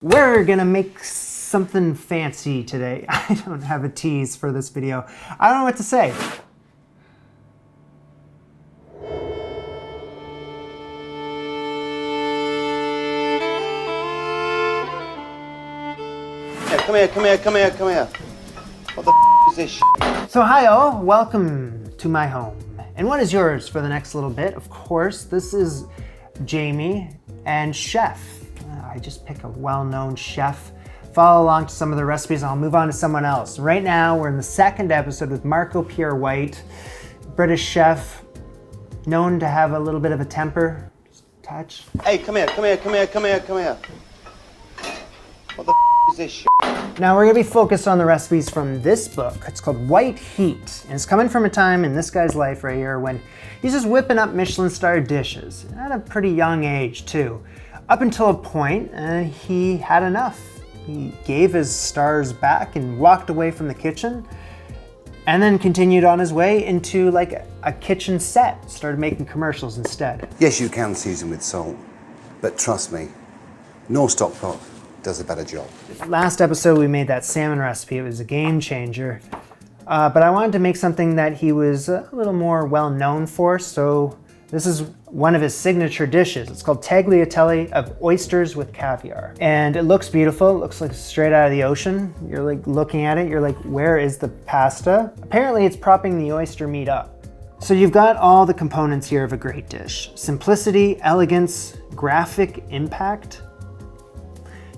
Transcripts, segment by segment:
We're gonna make something fancy today. I don't have a tease for this video. I don't know what to say. Come here. What the is this shit? So hi all, welcome to my home. And what is yours for the next little bit? Of course, this is Jamie and Chef. I just pick a well-known chef, follow along to some of the recipes, and I'll move on to someone else. Right now, we're in the second episode with Marco Pierre White, British chef, known to have a little bit of a temper. Just touch. Hey, come here. What the is this shit? Now we're gonna be focused on the recipes from this book. It's called White Heat, and it's coming from a time in this guy's life right here when he's just whipping up Michelin-starred dishes at a pretty young age too. Up until a point, he had enough. He gave his stars back and walked away from the kitchen, and then continued on his way into like a kitchen set. Started making commercials instead. Yes, you can season with salt, but trust me, Knorr stock pot does a better job. Last episode we made that salmon recipe. It was a game changer. But I wanted to make something that he was a little more well known for, so this is one of his signature dishes. It's called tagliatelle of oysters with caviar. And it looks beautiful. It looks like straight out of the ocean. You're like looking at it, you're like, where is the pasta? Apparently it's propping the oyster meat up. So you've got all the components here of a great dish. Simplicity, elegance, graphic impact,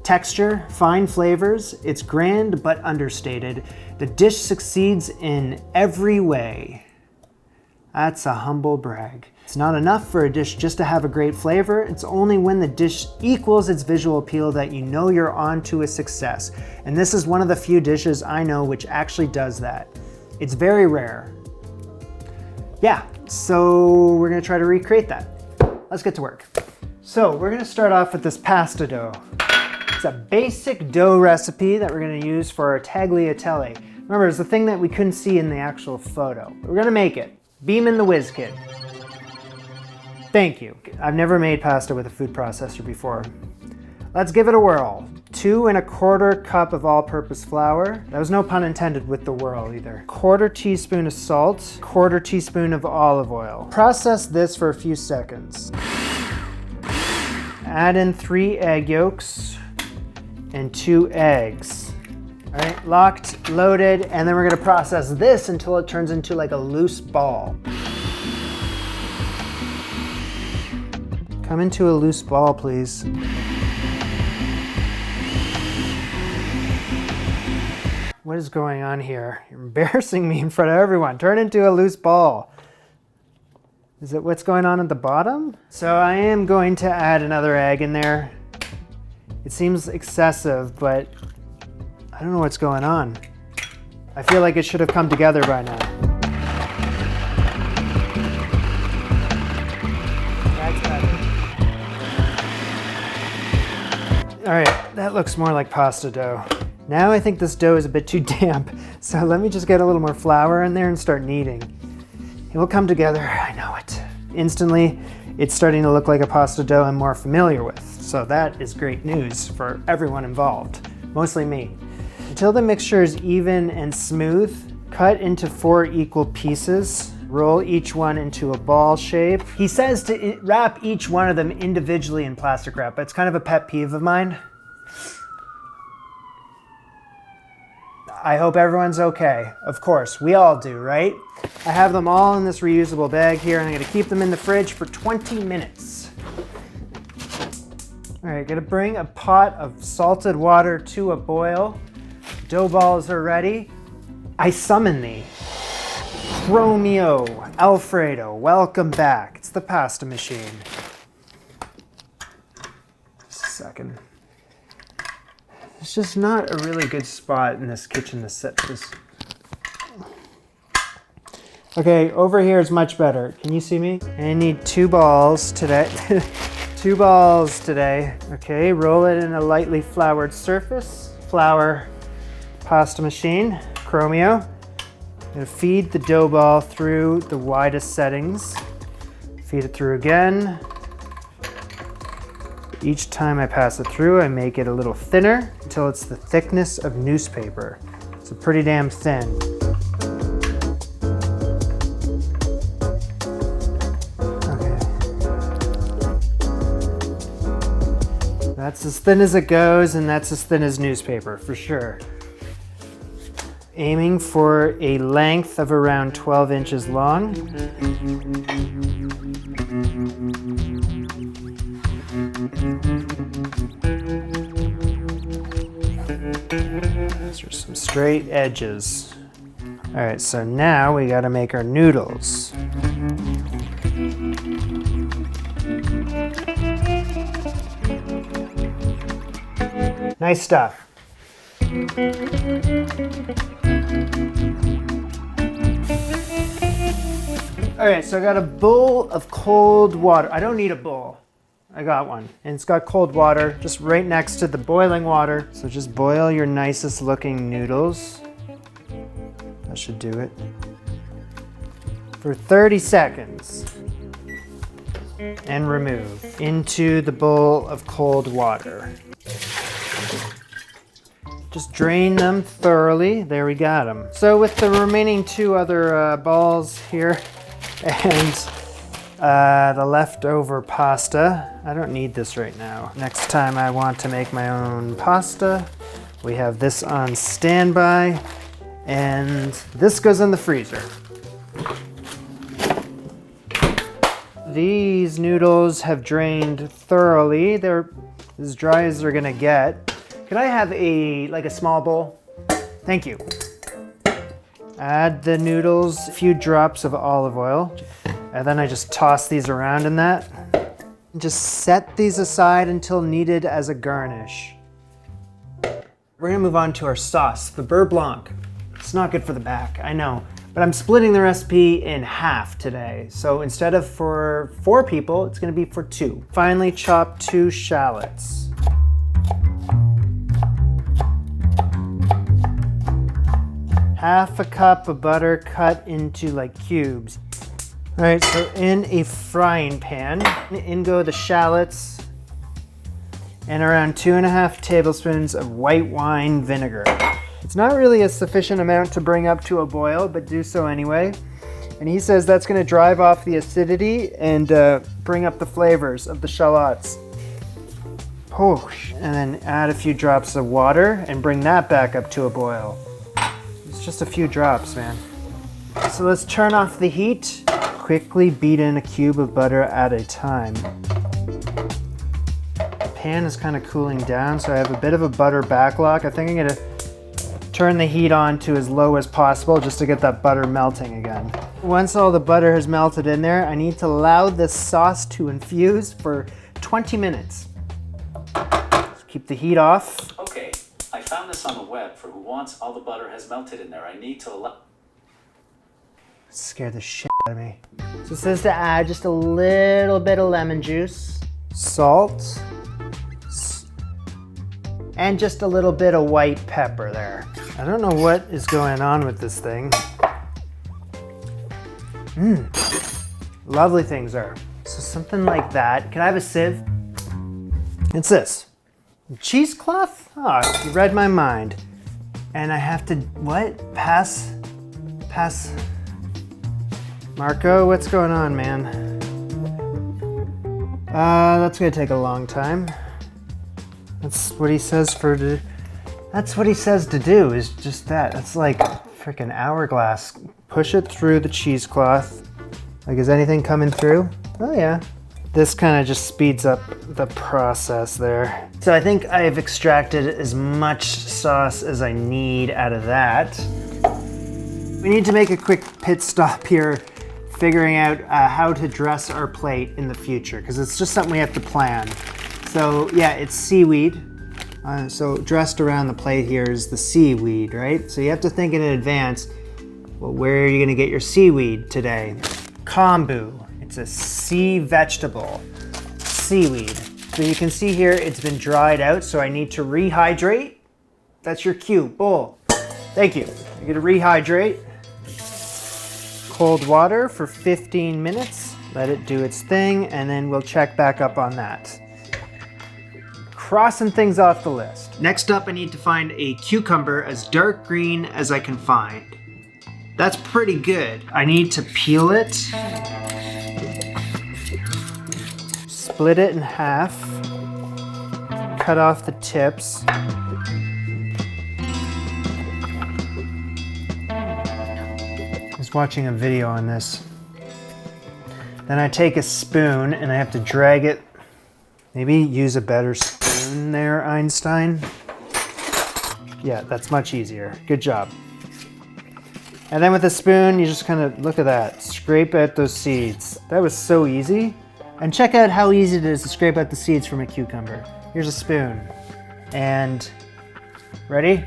texture, fine flavors. It's grand but understated. The dish succeeds in every way. That's a humble brag. It's not enough for a dish just to have a great flavor. It's only when the dish equals its visual appeal that you know you're on to a success. And this is one of the few dishes I know which actually does that. It's very rare. Yeah, so we're gonna try to recreate that. Let's get to work. So we're gonna start off with this pasta dough. It's a basic dough recipe that we're gonna use for our tagliatelle. Remember, it's the thing that we couldn't see in the actual photo. We're gonna make it. Beam in the whiz kid. Thank you. I've never made pasta with a food processor before. Let's give it a whirl. 2 1/4 cup of all-purpose flour. That was no pun intended with the whirl either. 1/4 teaspoon of salt, 1/4 teaspoon of olive oil. Process this for a few seconds. Add in 3 egg yolks and 2 eggs. All right, locked, loaded, and then we're gonna process this until it turns into like a loose ball. Come into a loose ball, please. What is going on here? You're embarrassing me in front of everyone. Turn into a loose ball. Is it what's going on at the bottom? So I am going to add another egg in there. It seems excessive, but I don't know what's going on. I feel like it should have come together by now. That's better. All right, that looks more like pasta dough. Now I think this dough is a bit too damp, so let me just get a little more flour in there and start kneading. It will come together, I know it. Instantly, it's starting to look like a pasta dough I'm more familiar with, so that is great news for everyone involved, mostly me. Until the mixture is even and smooth, cut into 4 equal pieces. Roll each one into a ball shape. He says to wrap each one of them individually in plastic wrap, but it's kind of a pet peeve of mine. I hope everyone's okay. Of course, we all do, right? I have them all in this reusable bag here, and I'm gonna keep them in the fridge for 20 minutes. All right, gonna bring a pot of salted water to a boil. Dough balls are ready. I summon thee. Romeo, Alfredo, welcome back. It's the pasta machine. Just a second. It's just not a really good spot in this kitchen to set this. Okay, over here is much better. Can you see me? I need 2 balls today. 2 balls today. Okay, roll it in a lightly floured surface. Flour pasta machine, Chromio. I'm gonna feed the dough ball through the widest settings. Feed it through again. Each time I pass it through, I make it a little thinner until it's the thickness of newspaper. It's pretty damn thin. Okay. That's as thin as it goes, and that's as thin as newspaper, for sure. Aiming for a length of around 12 inches long. Those are some straight edges. All right, so now we gotta make our noodles. Nice stuff. All right, so I got a bowl of cold water. I don't need a bowl. I got one. And it's got cold water just right next to the boiling water. So just boil your nicest looking noodles. That should do it. For 30 seconds. And remove into the bowl of cold water. Just drain them thoroughly. There, we got them. So with the remaining two other balls here and the leftover pasta, I don't need this right now. Next time I want to make my own pasta, we have this on standby, and this goes in the freezer. These noodles have drained thoroughly. They're as dry as they're gonna get. Could I have a small bowl? Thank you. Add the noodles, a few drops of olive oil, and then I just toss these around in that. Just set these aside until needed as a garnish. We're gonna move on to our sauce, the beurre blanc. It's not good for the back, I know, but I'm splitting the recipe in half today. So instead of for 4 people, it's gonna be for 2. Finely chop 2 shallots. Half a cup of butter cut into like cubes. All right, so in a frying pan, in go the shallots and around 2.5 tablespoons of white wine vinegar. It's not really a sufficient amount to bring up to a boil, but do so anyway. And he says that's gonna drive off the acidity and bring up the flavors of the shallots. And then add a few drops of water and bring that back up to a boil. It's just a few drops, man. So let's turn off the heat. Quickly beat in a cube of butter at a time. The pan is kind of cooling down, so I have a bit of a butter backlog. I think I'm gonna turn the heat on to as low as possible just to get that butter melting again. Once all the butter has melted in there, I need to allow this sauce to infuse for 20 minutes. Just keep the heat off. Okay, I found this on the web for who wants all the butter has melted in there. I need to allow... Scared the shit out of me. So it says to add just a little bit of lemon juice, salt, and just a little bit of white pepper there. I don't know what is going on with this thing. Lovely things are. So something like that. Can I have a sieve? It's this. Cheesecloth? Oh, you read my mind. And I have to, what? Pass. Marco, what's going on, man? That's gonna take a long time. That's what he says that's what he says to do, is just that. It's like freaking hourglass. Push it through the cheesecloth. Like, is anything coming through? Oh yeah. This kind of just speeds up the process there. So I think I've extracted as much sauce as I need out of that. We need to make a quick pit stop here, figuring out how to dress our plate in the future, because it's just something we have to plan. So yeah, it's seaweed. So dressed around the plate here is the seaweed, right? So you have to think in advance, well, where are you gonna get your seaweed today? Kombu, it's a sea vegetable, seaweed. So you can see here, it's been dried out, so I need to rehydrate. That's your cue, bowl. Thank you. You're gonna rehydrate. Cold water for 15 minutes. Let it do its thing, and then we'll check back up on that. crossing things off the list. Next up, I need to find a cucumber as dark green as I can find. That's pretty good. I need to peel it, split it in half, cut off the tips. I was watching a video on this. Then I take a spoon and I have to drag it. Maybe use a better spoon there, Einstein. Yeah, that's much easier. Good job. And then with a spoon, you just kind of, look at that, scrape out those seeds. That was so easy. And check out how easy it is to scrape out the seeds from a cucumber. Here's a spoon. And, ready?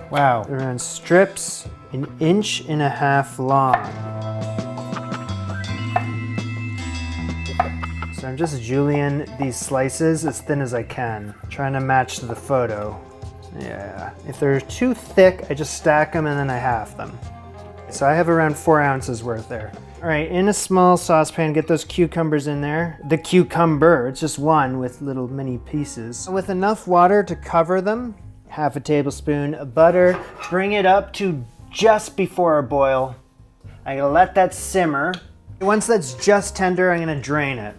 Wow, they're in strips 1.5 inches long. So I'm just julienne these slices as thin as I can, trying to match the photo. Yeah, if they're too thick, I just stack them and then I half them. So I have around 4 ounces worth there. All right, in a small saucepan, get those cucumbers in there. The cucumber, it's just one with little mini pieces. With enough water to cover them, 1/2 tablespoon of butter, bring it up to just before a boil. I'm gonna let that simmer. Once that's just tender, I'm gonna drain it.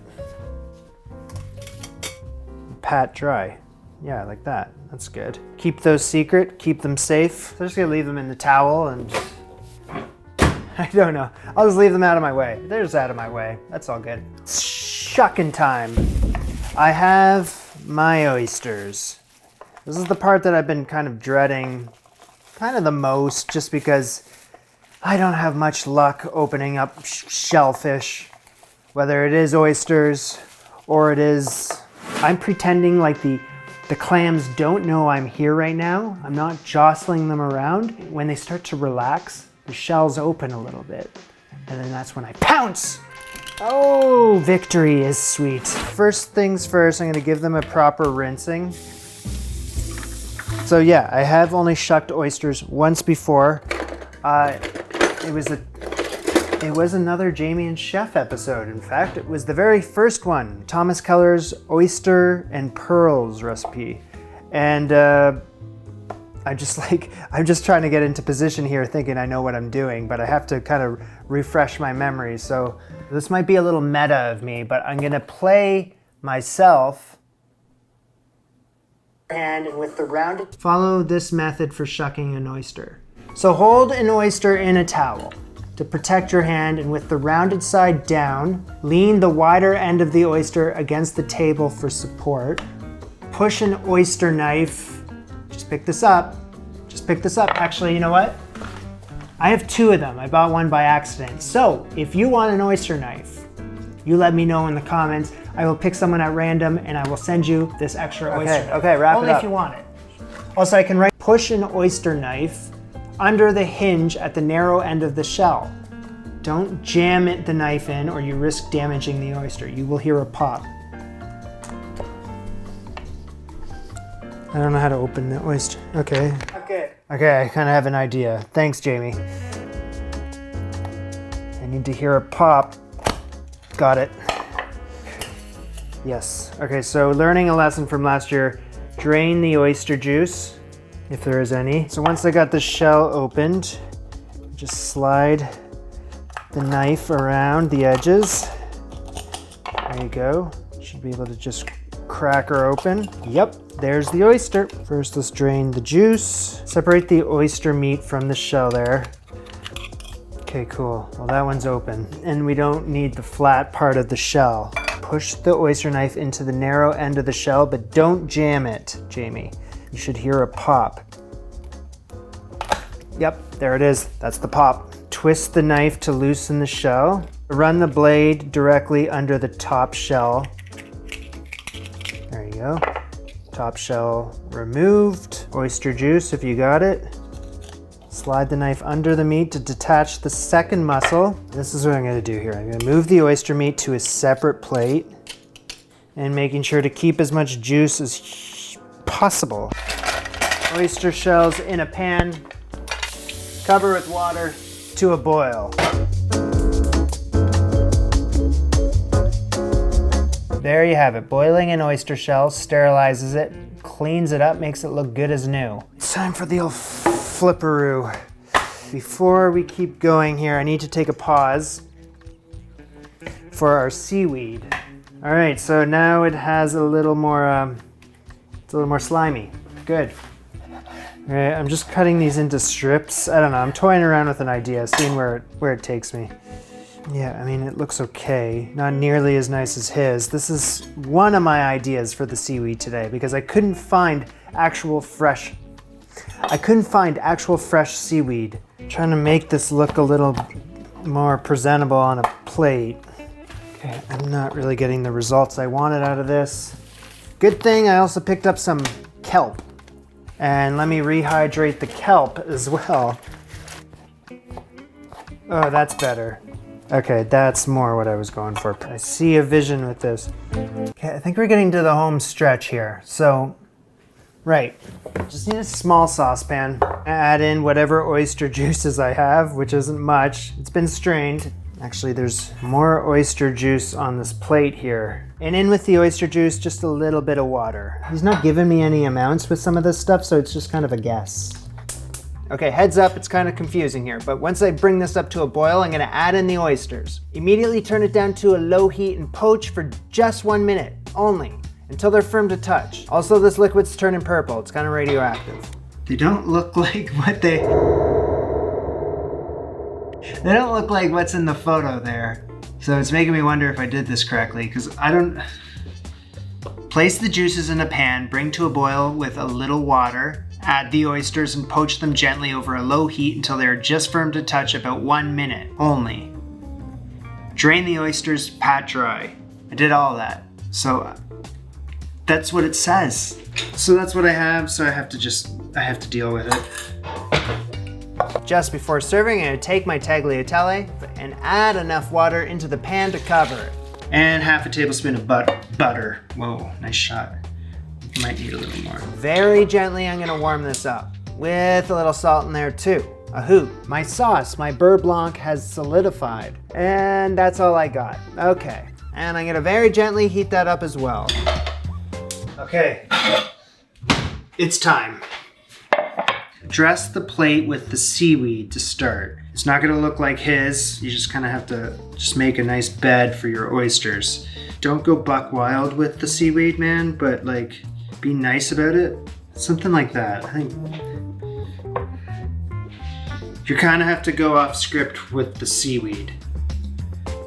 Pat dry. Yeah, like that. That's good. Keep those secret, keep them safe. So I'm just gonna leave them in the towel and I don't know. I'll just leave them out of my way. They're just out of my way. That's all good. Shucking time. I have my oysters. This is the part that I've been kind of dreading kind of the most, just because I don't have much luck opening up shellfish, whether it is oysters or it is, I'm pretending like the clams don't know I'm here right now. I'm not jostling them around. When they start to relax, the shells open a little bit, and then that's when I pounce. Oh, victory is sweet. First things first, I'm gonna give them a proper rinsing. So yeah, I have only shucked oysters once before. It was another Jamie and Chef episode. In fact, it was the very first one, Thomas Keller's oyster and pearls recipe. And I'm just trying to get into position here thinking I know what I'm doing, but I have to kind of refresh my memory. So this might be a little meta of me, but I'm gonna play myself. And with the rounded, follow this method for shucking an oyster. So hold an oyster in a towel to protect your hand, and with the rounded side down, lean the wider end of the oyster against the table for support. Push an oyster knife, just pick this up. Actually, you know what? I have 2 of them. I bought one by accident. So if you want an oyster knife, you let me know in the comments. I will pick someone at random and I will send you this extra oyster knife. Okay, wrap it up. Only if you want it. Also, I can push an oyster knife under the hinge at the narrow end of the shell. Don't jam the knife in or you risk damaging the oyster. You will hear a pop. I don't know how to open the oyster. Okay, I kind of have an idea. Thanks, Jamie. I need to hear a pop. Got it. Yes. Okay, so learning a lesson from last year, drain the oyster juice, if there is any. So once I got the shell opened, just slide the knife around the edges. There you go. Should be able to just crack her open. Yep, there's the oyster. First, let's drain the juice. Separate the oyster meat from the shell there. Okay, cool. Well, that one's open. And we don't need the flat part of the shell. Push the oyster knife into the narrow end of the shell, but don't jam it, Jamie. You should hear a pop. Yep, there it is. That's the pop. Twist the knife to loosen the shell. Run the blade directly under the top shell. There you go. Top shell removed. Oyster juice if you got it. Slide the knife under the meat to detach the second muscle. This is what I'm gonna do here. I'm gonna move the oyster meat to a separate plate and making sure to keep as much juice as possible. Oyster shells in a pan, cover with water to a boil. there you have it. Boiling an oyster shell, sterilizes it, cleans it up, makes it look good as new. It's time for the old flipperoo. Before we keep going here, I need to take a pause for our seaweed. All right, so now it has a little more, it's a little more slimy. Good. All right, I'm just cutting these into strips. I don't know, I'm toying around with an idea, seeing where it takes me. Yeah, I mean, it looks okay. Not nearly as nice as his. This is one of my ideas for the seaweed today because I couldn't find actual fresh seaweed. I'm trying to make this look a little more presentable on a plate. Okay, I'm not really getting the results I wanted out of this. Good thing I also picked up some kelp. And let me rehydrate the kelp as well. Oh, that's better. Okay, that's more what I was going for. I see a vision with this. Okay, I think we're getting to the home stretch here. So, right, just need a small saucepan. Add in whatever oyster juices I have, which isn't much. It's been strained. Actually, there's more oyster juice on this plate here. And in with the oyster juice, just a little bit of water. He's not giving me any amounts with some of this stuff, so it's just kind of a guess. Okay, heads up, it's kind of confusing here, but once I bring this up to a boil, I'm gonna add in the oysters. Immediately turn it down to a low heat and poach for just 1 minute only, until they're firm to touch. Also, this liquid's turning purple, it's kind of radioactive. They don't look like they don't look like what's in the photo there. So it's making me wonder if I did this correctly, because I don't... Place the juices in a pan, bring to a boil with a little water, add the oysters and poach them gently over a low heat until they are just firm to touch, about 1 minute only. Drain the oysters, pat dry. I did all that. So that's what it says. So that's what I have, so I have to deal with it. Just before serving, I'm gonna take my tagliatelle and add enough water into the pan to cover it. And half a tablespoon of butter. Whoa, nice shot. Might need a little more. Very gently, I'm gonna warm this up with a little salt in there too. A hoot. My sauce, my beurre blanc has solidified. And that's all I got. Okay, and I'm gonna very gently heat that up as well. Okay, it's time. Dress the plate with the seaweed to start. It's not gonna look like his. You just kind of have to just make a nice bed for your oysters. Don't go buck wild with the seaweed, man, but like, be nice about it. Something like that. I think you kind of have to go off script with the seaweed.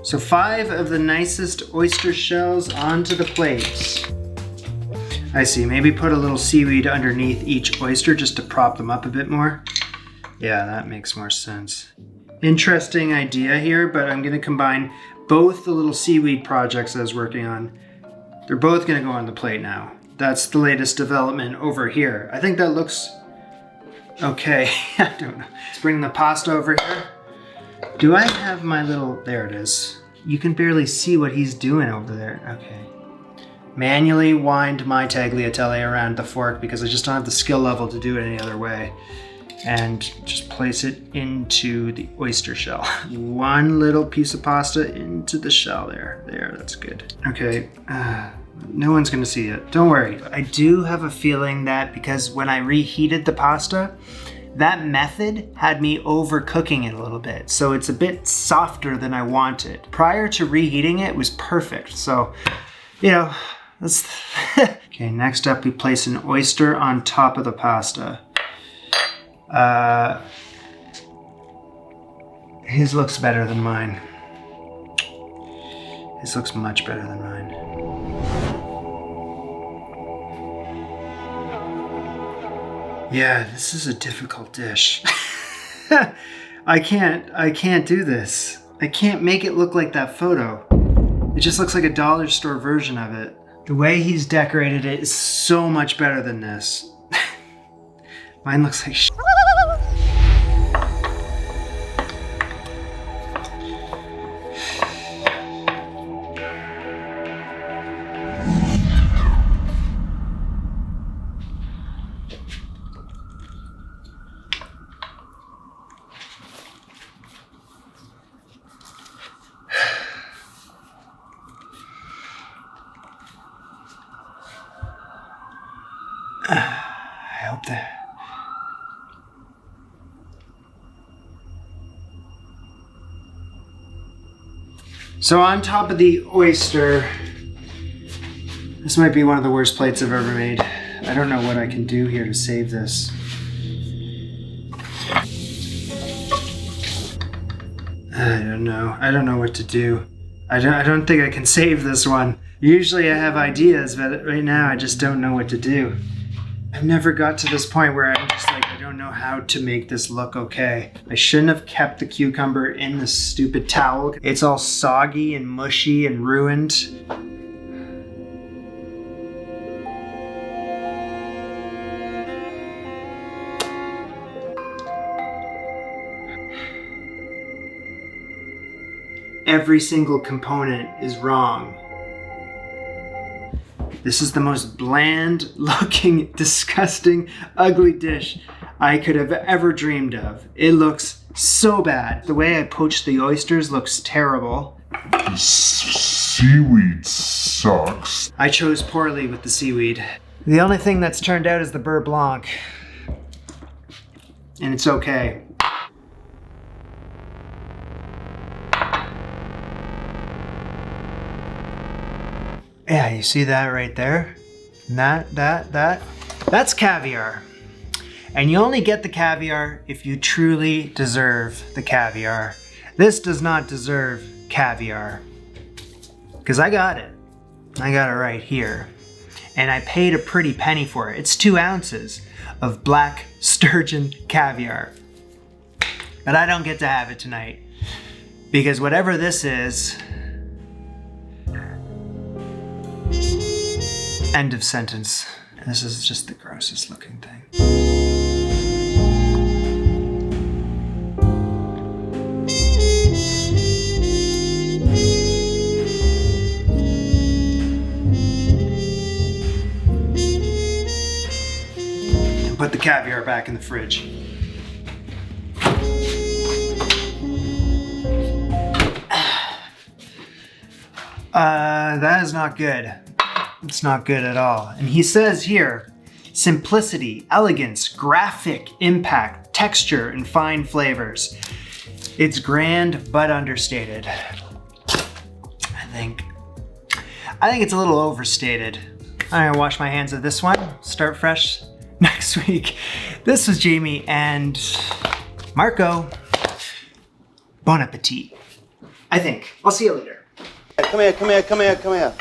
So 5 of the nicest oyster shells onto the plates. I see, maybe put a little seaweed underneath each oyster just to prop them up a bit more. Yeah, that makes more sense. Interesting idea here, but I'm gonna combine both the little seaweed projects I was working on. They're both gonna go on the plate now. That's the latest development over here. I think that looks okay. I don't know. Let's bring the pasta over here. Do I have my little, there it is. You can barely see what he's doing over there. Okay. Manually wind my tagliatelle around the fork because I just don't have the skill level to do it any other way. And just place it into the oyster shell. One little piece of pasta into the shell there. There, that's good. Okay, no one's gonna see it. Don't worry. I do have a feeling that because when I reheated the pasta, that method had me overcooking it a little bit. So it's a bit softer than I wanted. Prior to reheating it, it was perfect. So, you know, that's... Okay, next up we place an oyster on top of the pasta. His looks better than mine. His looks much better than mine. Yeah, this is a difficult dish. I can't do this. I can't make it look like that photo. It just looks like a dollar store version of it. The way he's decorated it is so much better than this. Mine looks like shit. I hope that... So on top of the oyster, this might be one of the worst plates I've ever made. I don't know what I can do here to save this. I don't know. I don't know what to do. I don't think I can save this one. Usually I have ideas, but right now I just don't know what to do. I've never got to this point where I'm just like, I don't know how to make this look okay. I shouldn't have kept the cucumber in the stupid towel. It's all soggy and mushy and ruined. Every single component is wrong. This is the most bland looking, disgusting, ugly dish I could have ever dreamed of. It looks so bad. The way I poached the oysters looks terrible. The seaweed sucks. I chose poorly with the seaweed. The only thing that's turned out is the beurre blanc. And it's okay. Yeah, you see that right there? And that's caviar. And you only get the caviar if you truly deserve the caviar. This does not deserve caviar. Because I got it. I got it right here. And I paid a pretty penny for it. It's 2 ounces of black sturgeon caviar. But I don't get to have it tonight. Because whatever this is, end of sentence. This is just the grossest looking thing. Put the caviar back in the fridge. That is not good. It's not good at all. And he says here, simplicity, elegance, graphic impact, texture, and fine flavors. It's grand, but understated. I think it's a little overstated. I'm gonna wash my hands of this one, start fresh next week. This was Jamie and Marco. Bon appetit. I think. I'll see you later. Come here, come here, come here, come here.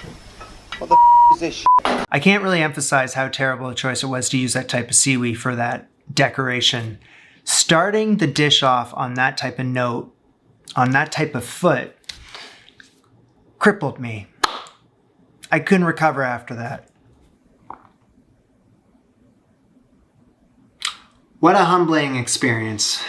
What the is this shit? I can't really emphasize how terrible a choice it was to use that type of seaweed for that decoration. Starting the dish off on that type of note, on that type of foot, crippled me. I couldn't recover after that. What a humbling experience.